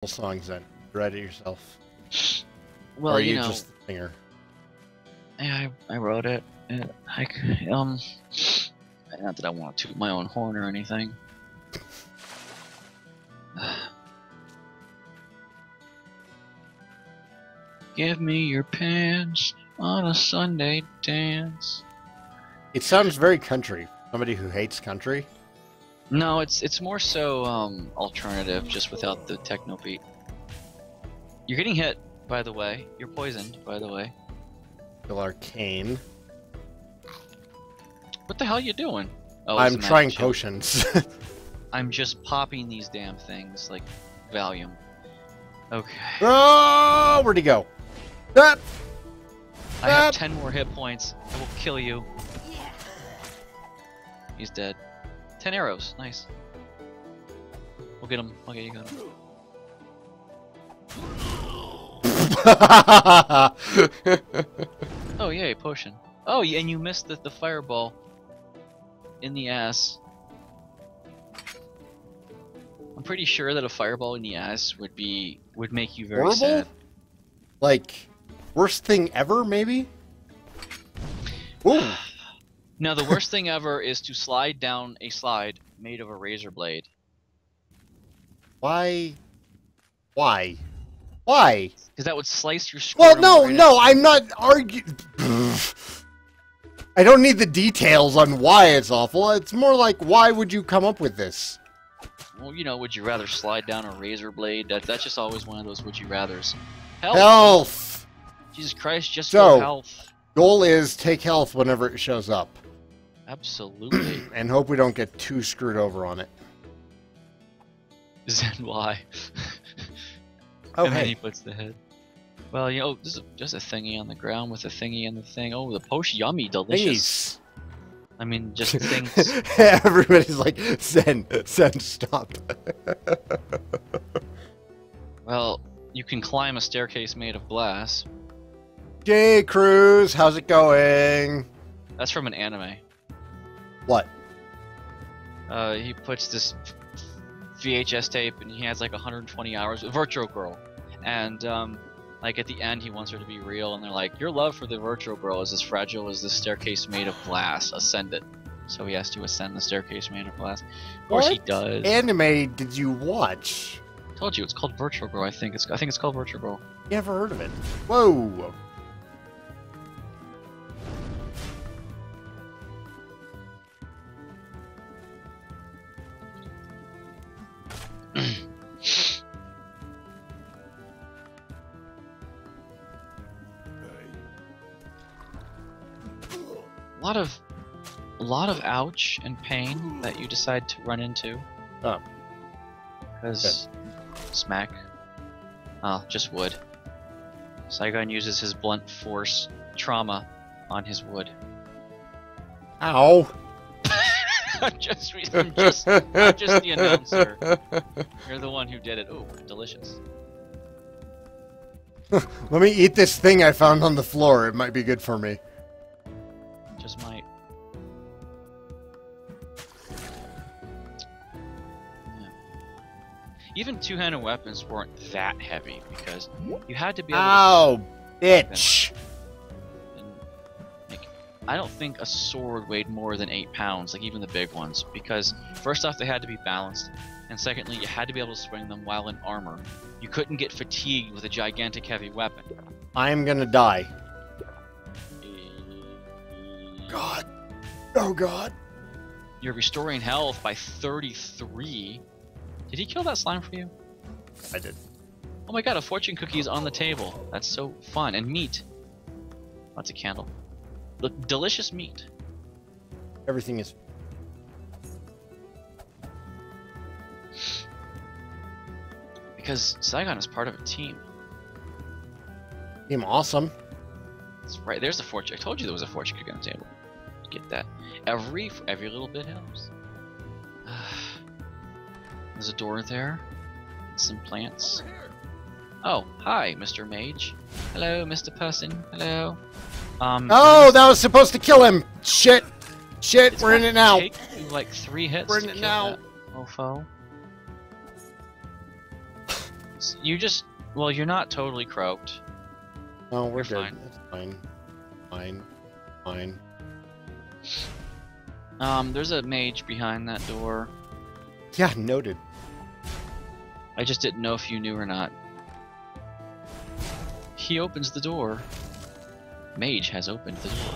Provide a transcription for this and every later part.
songs then. Write it yourself. Well, or are you you know, just a singer? yeah, I wrote it. Not that I want to toot my own horn or anything. Give me your pants on a Sunday dance. It sounds very country. Somebody who hates country. No, it's more so alternative, just without the techno beat. You're getting hit, by the way. You're poisoned, by the way. Feel arcane. What the hell are you doing? Oh, I'm it's a magic trying shield. potions. I'm just popping these damn things like Valium. Okay. Oh, where'd he go? Ah! I have 10 more hit points. I will kill you. He's dead. 10 arrows. Nice. We'll get him. Okay, you got him. Oh, yay, potion. Oh, and you missed the fireball in the ass. I'm pretty sure that a fireball in the ass would make you very Horrible? sad. Like, worst thing ever, maybe? Ooh. No, the worst thing ever is to slide down a slide made of a razor blade. Why? Why? Why? Because that would slice your Well, scrotum. no, right no, I'm not arguing. I don't need the details on why it's awful. It's more like, why would you come up with this? Well, you know, would you rather slide down a razor blade? That's just always one of those would you rathers. Health. Health! Jesus Christ, just So- for health. Goal is take health whenever it shows up. Absolutely. And hope we don't get too screwed over on it. Zen why? Oh, And then he hey. puts the head. Well, you know, this is just a thingy on the ground with a thingy and the thing. Oh, the potion, yummy, delicious. Please. I mean, just things. Everybody's like, Zen, stop. Well, you can climb a staircase made of glass. J. Cruz, how's it going? That's from an anime. What? He puts this VHS tape and he has like 120 hours. Virtual Girl. And, like at the end he wants her to be real and they're like, your love for the Virtual Girl is as fragile as the staircase made of glass. Ascend it. So he has to ascend the staircase made of glass. Of course he What does. anime did you watch? Told you, it's called Virtual Girl, I think it's called Virtual Girl. Never heard of it. Whoa. A lot of ouch and pain that you decide to run into. Oh. Because smack. Oh, just wood. Saigan uses his blunt force trauma on his wood. Ow. I'm just the announcer. You're the one who did it. Oh, delicious. Let me eat this thing I found on the floor. It might be good for me. Just might. Yeah. Even two-handed weapons weren't that heavy because you had to be able Ow, bitch. to. Like, I don't think a sword weighed more than 8 pounds, like even the big ones, because first off they had to be balanced, and secondly you had to be able to swing them while in armor. You couldn't get fatigued with a gigantic heavy weapon. I'm gonna die. God. Oh, God. You're restoring health by 33. Did he kill that slime for you? I did. Oh my god, a fortune cookie is on the table. That's so fun. And meat. That's a candle. Look, delicious meat. Everything is... Because Saigan is part of a team. Team awesome. That's right, there's the fortune. I told you there was a fortune cookie on the table. Get that. Every little bit helps. There's a door there. Some plants. Oh, hi, Mr. Mage. Hello, Mr. Person. Hello. Oh, that was supposed to kill him! Shit! Shit, it's we're in gonna it now! Take you like 3 hits We're to in it kill now. that mofo. You just, well, you're not totally croaked. No, we're You're good. fine. It's fine. Fine. Fine. There's a mage behind that door. Yeah, noted. I just didn't know if you knew or not. He opens the door. Mage has opened the door.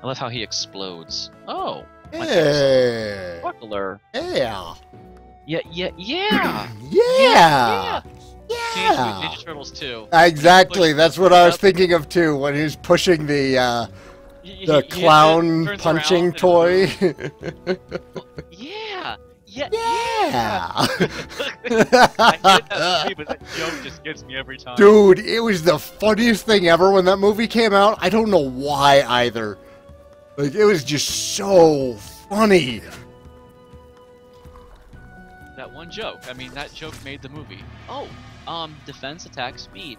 I love how he explodes. Oh! Hey! Buckler. Yeah! Yeah, yeah, yeah! Yeah! Teenage Mutant Ninja Turtles 2. Exactly, that's what I was up. thinking of too, when he was pushing the He clown turns punching around toy. Yeah! Yeah! Yeah! I hate that movie, but that joke just gets me every time. Dude, it was the funniest thing ever when that movie came out. I don't know why either. Like, it was just so funny. That one joke. I mean, that joke made the movie. Oh, defense, attack, speed.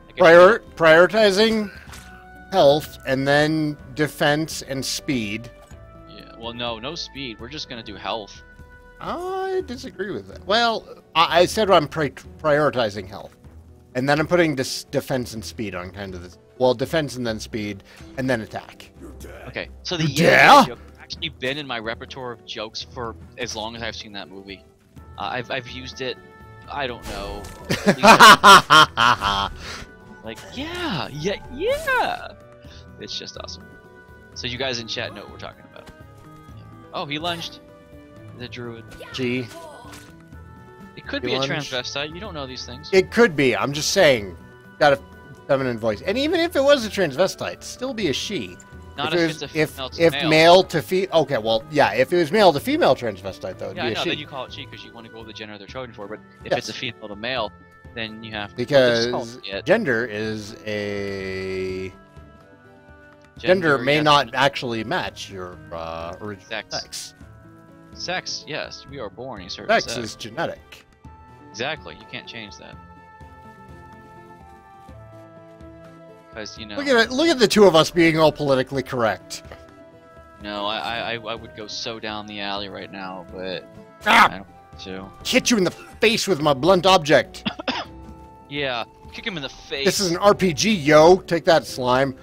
I guess Prioritizing health and then defense and speed. Yeah. Well, no speed. We're just gonna do health. I disagree with that. Well, I said I'm prioritizing health. And then I'm putting this defense and speed on kind of this. Well, defense and then speed, and then attack. Okay, so the Yeah? joke has actually been in my repertoire of jokes for as long as I've seen that movie. I've used it. I don't know. Like yeah. It's just awesome. So you guys in chat know what we're talking about. Oh, he lunged. The druid. Gee. It could be a transvestite. You don't know these things. It could be. I'm just saying. Got a feminine voice. And even if it was a transvestite, still be a she. Not if if it it's was, a female to if male. male to female. Okay, well, yeah. If it was male to female transvestite, though, it'd Yeah, be I a know. she. Then you call it she because you want to go with the gender they're chosen for. But if Yes. it's a female to male, then you have to. Because gender is a gender may yes. not actually match your original Sex. sex. Sex, yes, we are born a certain Sex sex. is genetic. Exactly, you can't change that. Because you know. Look at it! Look at the two of us being all politically correct. No, I would go so down the alley right now, but Ah! I don't want to. Hit you in the face with my blunt object. Yeah, kick him in the face. This is an RPG, yo. Take that, slime.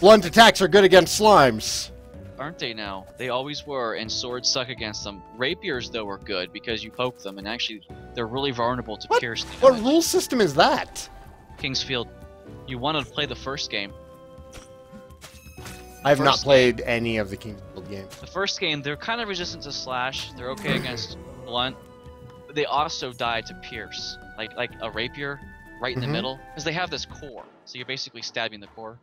Blunt attacks are good against slimes. Aren't they now? They always were, and swords suck against them. Rapiers, though, are good because you poke them, and actually, they're really vulnerable to pierce damage. What rule system is that? King's Field. You wanted to play the first game. I have not First played any of the King's Field games. The first game, they're kind of resistant to slash. They're okay against blunt. But they also die to pierce, like a rapier, right in the middle, because they have this core. So you're basically stabbing the core.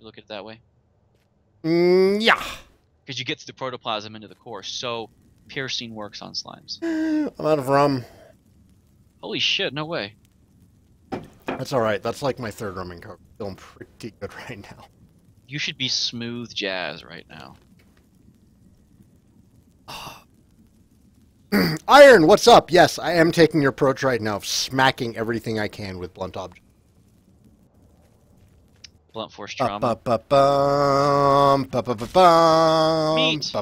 You look at it that way. Yeah. Because you get to the protoplasm into the core, so piercing works on slimes. I'm out of rum. Holy shit! No way. That's all right. That's like my third rum and coke. Feeling pretty good right now. You should be smooth jazz right now. Iron, what's up? Yes, I am taking your approach right now of smacking everything I can with blunt objects. Blunt force trauma. Meat. You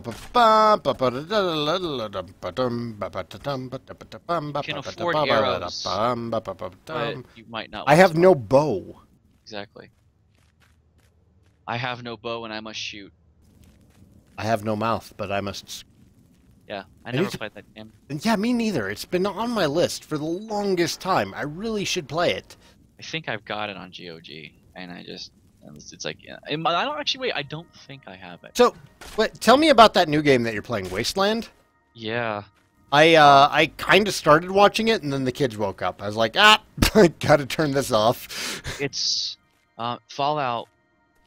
can afford arrows, but you might not. I have no bow. Exactly. I have no bow and I must shoot. I have no mouth, but I must. Yeah, I never played that game. Yeah, me neither. It's been on my list for the longest time. I really should play it. I think I've got it on GOG, and it's like, yeah. I don't actually, wait, I don't think I have it. So, tell me about that new game that you're playing, Wasteland. Yeah. I kind of started watching it, and then the kids woke up. I was like, I gotta turn this off. It's, Fallout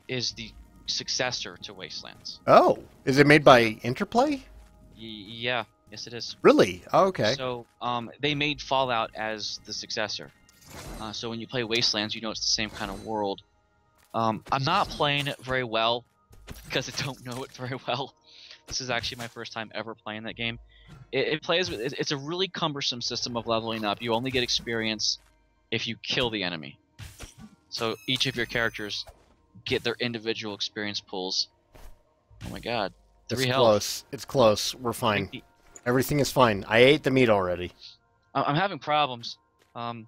is the successor to Wastelands. Oh, is it made by Interplay? Yeah, yes it is. Really? Oh, okay. So, they made Fallout as the successor. So when you play Wastelands, you know it's the same kind of world. I'm not playing it very well because I don't know it very well. This is actually my first time ever playing that game. It's a really cumbersome system of leveling up. You only get experience if you kill the enemy. So each of your characters get their individual experience pools. Oh my god. 3 health. Close. It's close. We're fine. Everything is fine. I ate the meat already. I'm having problems. I'm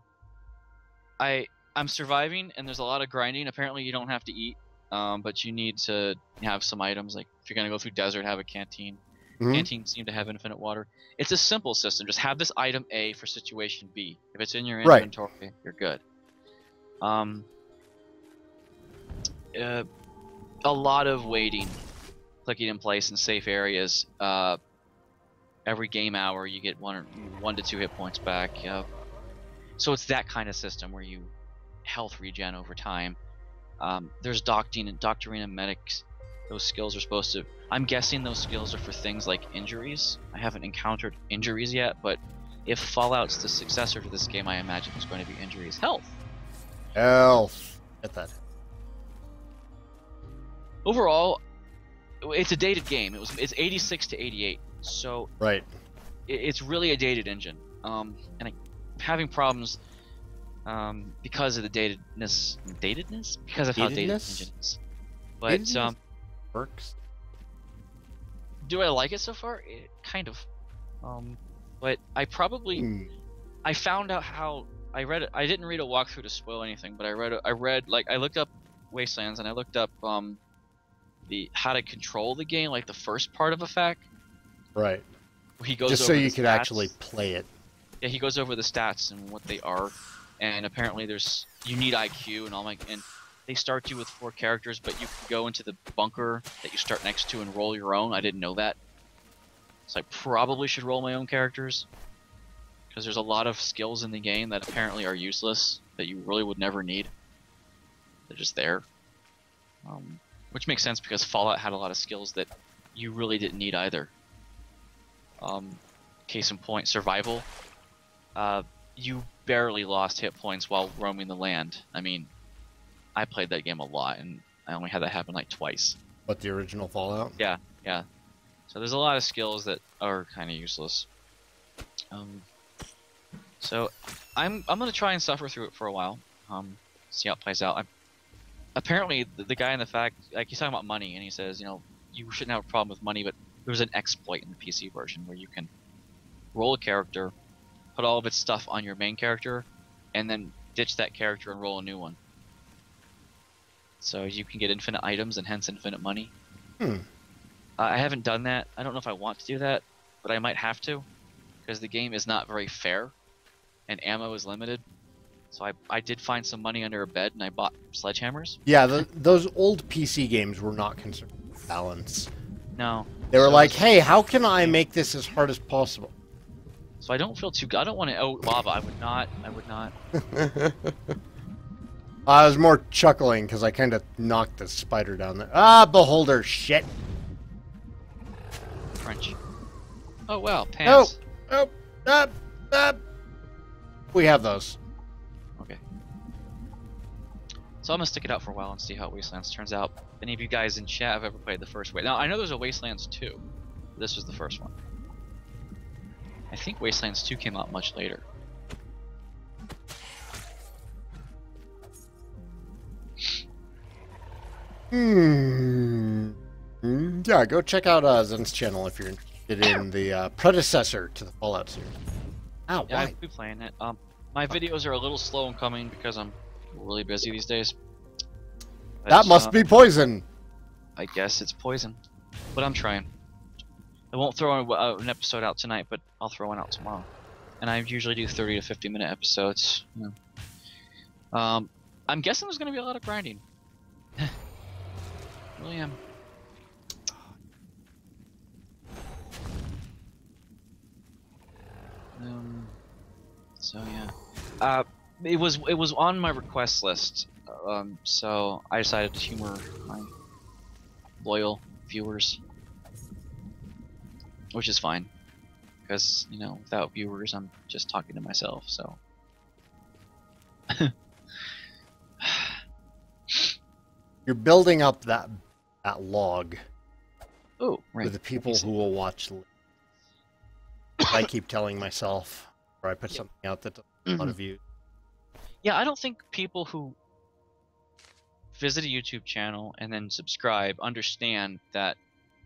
surviving, and there's a lot of grinding. Apparently, you don't have to eat, but you need to have some items. Like if you're gonna go through desert, have a canteen. Canteens seem to have infinite water. It's a simple system. Just have this item A for situation B. If it's in your inventory, you're good. A lot of waiting, clicking in place in safe areas. Every game hour, you get 1 to 2 hit points back. So it's that kind of system where you health regen over time. There's doctoring and medics. Those skills are supposed to... I'm guessing those skills are for things like injuries. I haven't encountered injuries yet, but if Fallout's the successor to this game, I imagine there's going to be injuries. Health. Get that. Overall, it's a dated game. It's 86 to 88, so right. It's really a dated engine. And I'm having problems because of the datedness because of how dated the engine is. But works. Do I like it so far? Kind of. But I probably I found out how I read it. I didn't read a walkthrough to spoil anything, but I looked up Wastelands and I looked up the how to control the game, like the first part of a FAQ. Right. He goes just over so you the could stats. Actually play it. Yeah, he goes over the stats and what they are, and apparently you need IQ and all and they start you with 4 characters, but you can go into the bunker that you start next to and roll your own. I didn't know that, so I probably should roll my own characters because there's a lot of skills in the game that apparently are useless that you really would never need. They're just there, which makes sense because Fallout had a lot of skills that you really didn't need either. Case in point, survival. You barely lost hit points while roaming the land. I mean, I played that game a lot, and I only had that happen like twice. What, the original Fallout? Yeah. So there's a lot of skills that are kind of useless. So I'm gonna try and suffer through it for a while. See how it plays out. Apparently, the guy in the FAQ, like, he's talking about money, and he says, you know, you shouldn't have a problem with money, but there's an exploit in the PC version where you can roll a character, put all of its stuff on your main character, and then ditch that character and roll a new one. So you can get infinite items and hence infinite money. I haven't done that. I don't know if I want to do that, but I might have to, because the game is not very fair, and ammo is limited. So I did find some money under a bed, and I bought sledgehammers. Yeah, those old PC games were not concerned with balance. No. They were like, hey, how can I make this as hard as possible? So I don't feel too good. I don't want to... Oh, lava. I would not. I was more chuckling because I kind of knocked the spider down there. Ah, beholder, shit. French. Oh, wow. Pants. We have those. Okay. So I'm going to stick it out for a while and see how Wastelands turns out. If any of you guys in chat have ever played the first Now, I know there's a Wastelands 2. This was the first one. I think Wastelands 2 came out much later. Yeah, go check out Zen's channel if you're interested in the predecessor to the Fallout series. Ow, yeah, why? I'll be playing it. My videos are a little slow in coming because I'm really busy these days. But, that must be poison. I guess it's poison, but I'm trying. I won't throw an episode out tonight, but I'll throw one out tomorrow. And I usually do 30 to 50 minute episodes. You know. I'm guessing there's going to be a lot of grinding. Really am. So yeah, it was on my request list. So I decided to humor my loyal viewers, which is fine, because you know, without viewers, I'm just talking to myself. So. You're building up that log. Oh, right. For the people who will watch. I keep telling myself, or I put something out that doesn't have a lot of views. Yeah, I don't think people who visit a YouTube channel and then subscribe understand that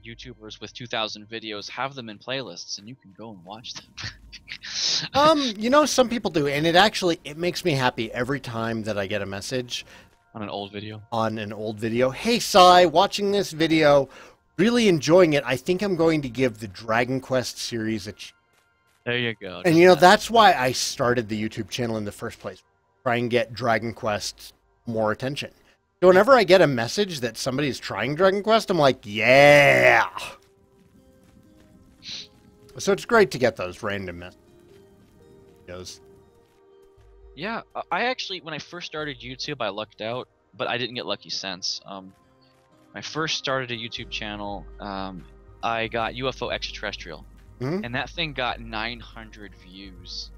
YouTubers with 2,000 videos have them in playlists, and you can go and watch them. You know, some people do, and it makes me happy every time that I get a message On an old video. Hey, Sai, watching this video, really enjoying it. I think I'm going to give the Dragon Quest series a chance. There you go. And you know, that's why I started the YouTube channel in the first place. Try and get Dragon Quest more attention. So whenever I get a message that somebody's trying Dragon Quest, I'm like, yeah! So it's great to get those random messages. Yeah, I actually, when I first started YouTube, I lucked out, but I didn't get lucky since. When I first started a YouTube channel, I got UFO Extraterrestrial, and that thing got 900 views.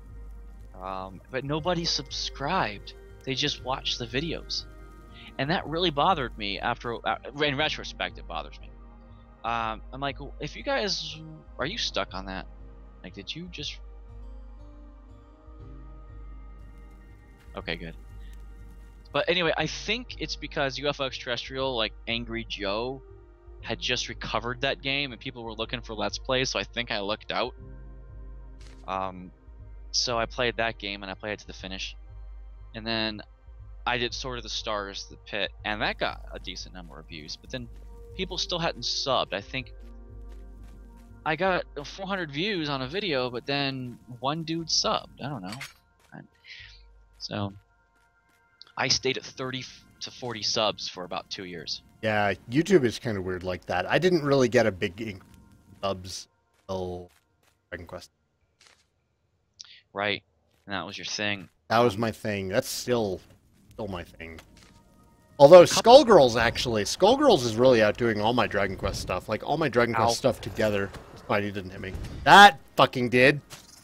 But nobody subscribed. They just watched the videos. And that really bothered me in retrospect, it bothers me. I'm like, if you guys, are you stuck on that? Like, did you just... Okay, good. But anyway, I think it's because UFO Extraterrestrial, like Angry Joe, had just recovered that game and people were looking for Let's Plays, so I think I lucked out. So I played that game and I played it to the finish. And then I did Sword of the Stars, The Pit, and that got a decent number of views. But then people still hadn't subbed. I think I got 400 views on a video, but then one dude subbed. I don't know. So I stayed at 30 to 40 subs for about 2 years. Yeah, YouTube is kind of weird like that. I didn't really get a big subs until Dragon Quest. Right, and that was your thing. That was my thing. That's still my thing. Although Skullgirls is really outdoing all my Dragon Quest stuff. Like all my Dragon Quest stuff together. Spidey didn't hit me. That fucking did.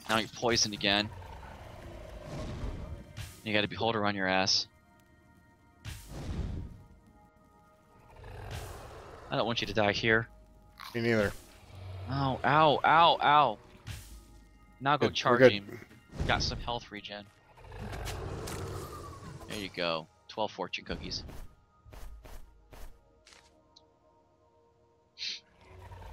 Now you're poisoned again. You got a beholder on your ass. I don't want you to die here. Me neither. Oh, ow, ow, ow. Now go charge him. Got some health regen. There you go. 12 fortune cookies.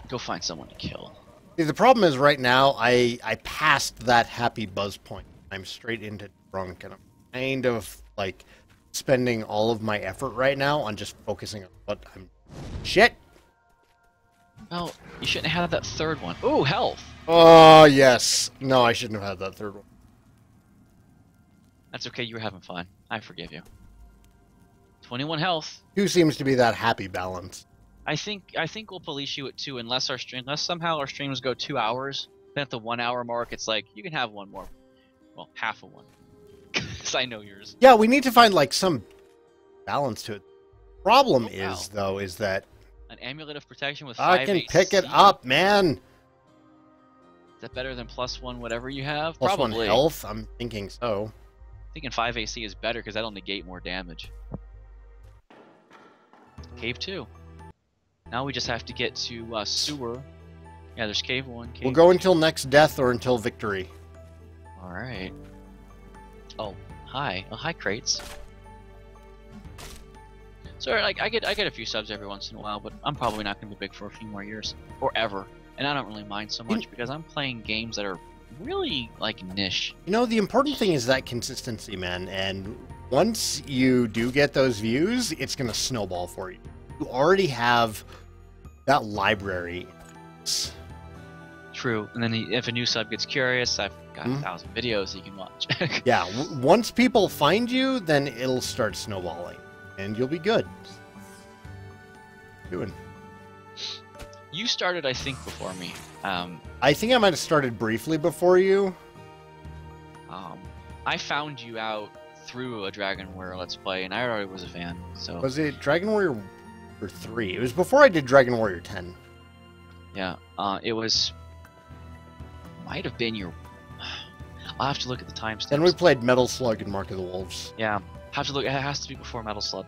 Go find someone to kill. See, the problem is right now I passed that happy buzz point. I'm straight into drunk, and I'm kind of like spending all of my effort right now on just focusing on what I'm... Shit! Well, you shouldn't have had that third one. Ooh, health! Oh, yes. No, I shouldn't have had that third one. That's okay, you were having fun. I forgive you. 21 health. 2 seems to be that happy balance. I think we'll police you at 2 unless somehow our streams go 2 hours. Then at the 1 hour mark, it's like, you can have one more. Well, half of one. Because I know yours. Yeah, we need to find, like, some balance to it. Problem though, is that... An amulet of protection with 5 I can pick it up, man! Is that better than +1 whatever you have? Plus Probably. 1 health? I'm thinking so. Thinking 5 AC is better because that'll negate more damage. Cave 2. Now we just have to get to sewer. Yeah, there's cave 1. Cave We'll go until next death or until victory. Alright. Oh, hi. Oh, hi, crates. So, like, I get a few subs every once in a while, but I'm probably not going to be big for a few more years. Or ever. And I don't really mind so much because I'm playing games that are really, like, niche. You know, the important thing is that consistency, man. And once you do get those views, it's going to snowball for you. You already have that library. True. And then if a new sub gets curious, I've got 1,000 videos you can watch. Yeah, once people find you, then it'll start snowballing. And you'll be good. Doing. You started, I think, before me. I think I might have started briefly before you. I found you out through a Dragon Warrior Let's Play, and I already was a fan. So was it Dragon Warrior 3? It was before I did Dragon Warrior 10. Yeah, it was... Might have been your... I'll have to look at the timestamps. Then we played Metal Slug and Mark of the Wolves. Yeah, have to look. It has to be before Metal Slug,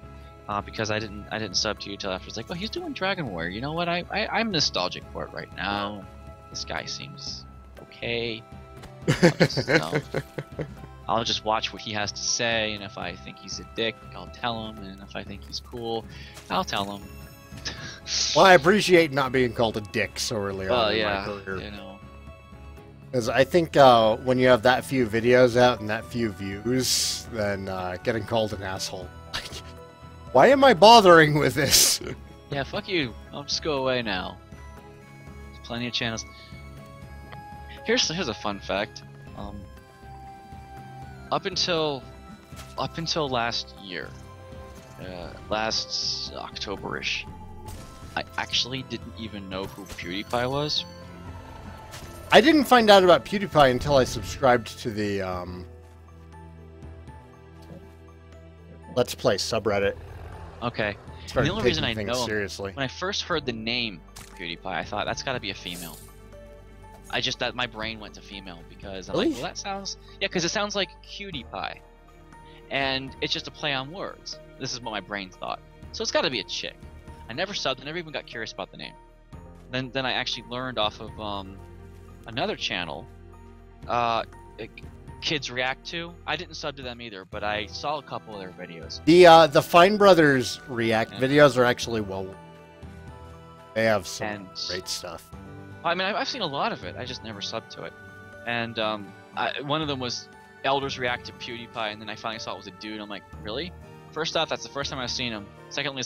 because I didn't sub to you till after. It's like, well, he's doing Dragon Warrior. You know what? I'm nostalgic for it right now. This guy seems okay. I'll just watch what he has to say, and if I think he's a dick, I'll tell him, and if I think he's cool, I'll tell him. Well, I appreciate not being called a dick so early on in yeah, my career. you know. Because I think when you have that few videos out and that few views, then getting called an asshole. Like, why am I bothering with this? Yeah, fuck you. I'll just go away now. There's plenty of channels. Here's a fun fact. Up until last year, last October-ish, I actually didn't even know who PewDiePie was. I didn't find out about PewDiePie until I subscribed to the Let's Play subreddit. Okay. Started The only taking reason I things know him, seriously. when I first heard the name PewDiePie, I thought that's got to be a female. My brain went to female because I'm Really? like, well, that sounds, yeah, because it sounds like cutie pie, and it's just a play on words. This is what my brain thought. So it's got to be a chick. I never subbed. I never even got curious about the name. Then I actually learned off of another channel, Kids React To. I didn't sub to them either, but I saw a couple of their videos. The Fine Brothers React videos are actually they have some great stuff. I mean, I've seen a lot of it. I just never subbed to it. And one of them was Elders React to PewDiePie, and then I finally saw it was a dude. I'm like, really? First off, that's the first time I've seen him. Secondly,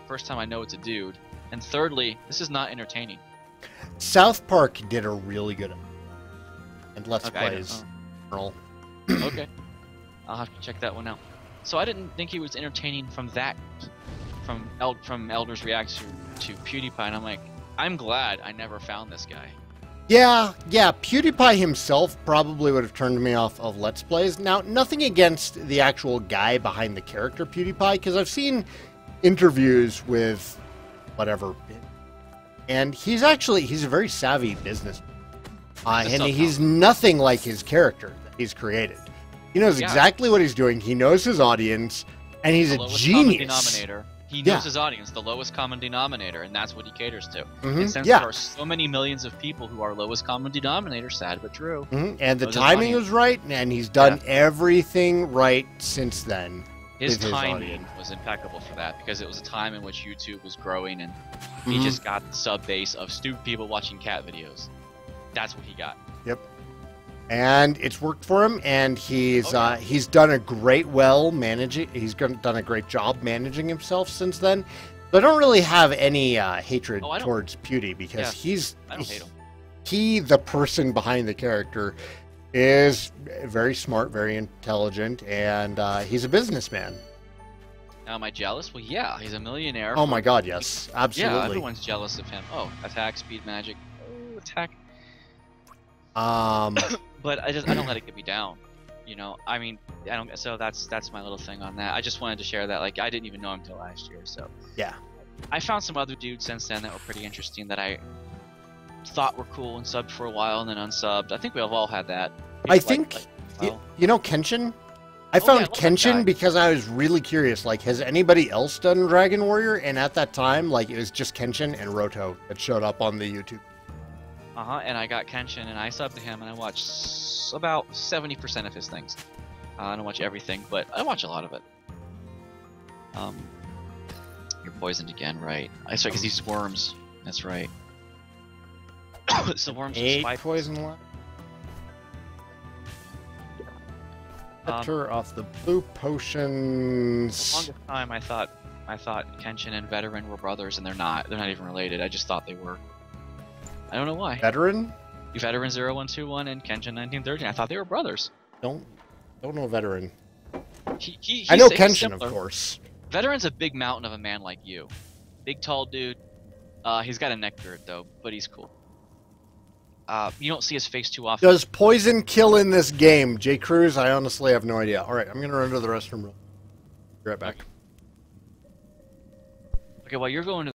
first time I know it's a dude. And thirdly, this is not entertaining. South Park did a really good and Let's Plays. Okay. I'll have to check that one out. So I didn't think he was entertaining from Elders React to PewDiePie, and I'm like, I'm glad I never found this guy. Yeah, PewDiePie himself probably would have turned me off of Let's Plays. Now, nothing against the actual guy behind the character PewDiePie, because I've seen interviews with whatever, and he's a very savvy businessman. And he's nothing like his character that he's created. He knows exactly what he's doing, he knows his audience, and he's a genius. He knows his audience, the lowest common denominator, and that's what he caters to. And since there are so many millions of people who are lowest common denominator, sad but true. And the timing was right, and he's done everything right since then. His timing was impeccable for that, because it was a time in which YouTube was growing, and he just got the sub base of stupid people watching cat videos. That's what he got. Yep. And it's worked for him, and he's done a great done a great job managing himself since then. But I don't really have any hatred towards Pewdie, because the person behind the character, is very smart, very intelligent, and he's a businessman. Now, am I jealous? Well, yeah, he's a millionaire. Oh my god, yes, absolutely. Yeah, everyone's jealous of him. Oh, attack, speed, magic. Oh, attack. But I don't let it get me down, you know. I mean, I don't. So that's my little thing on that. I just wanted to share that. Like, I didn't even know him until last year. So yeah, I found some other dudes since then that were pretty interesting that I thought were cool and subbed for a while and then unsubbed. I think we've all had that. I think you know Kenshin. I found Kenshin because I was really curious. Like, has anybody else done Dragon Warrior? And at that time, like, it was just Kenshin and Roto that showed up on the YouTube. And I got Kenshin, and I subbed to him, and I watched about 70% of his things. I don't watch everything, but I watch a lot of it. You're poisoned again, right? I saw because these worms. That's right. So worms. 8 poison left. Her off the blue potions. For the longest time, I thought Kenshin and Veteran were brothers, and they're not. They're not even related. I just thought they were. I don't know why. Veteran? Veteran 0121 and Kenshin 1913. I thought they were brothers. Don't know Veteran. He I know Kenshin, of course. Veteran's a big mountain of a man like you. Big, tall dude. He's got a neck beard, though, but he's cool. You don't see his face too often. Does poison kill in this game? J. Cruz, I honestly have no idea. Alright, I'm going to run to the restroom. Be right back. Okay, while you're going to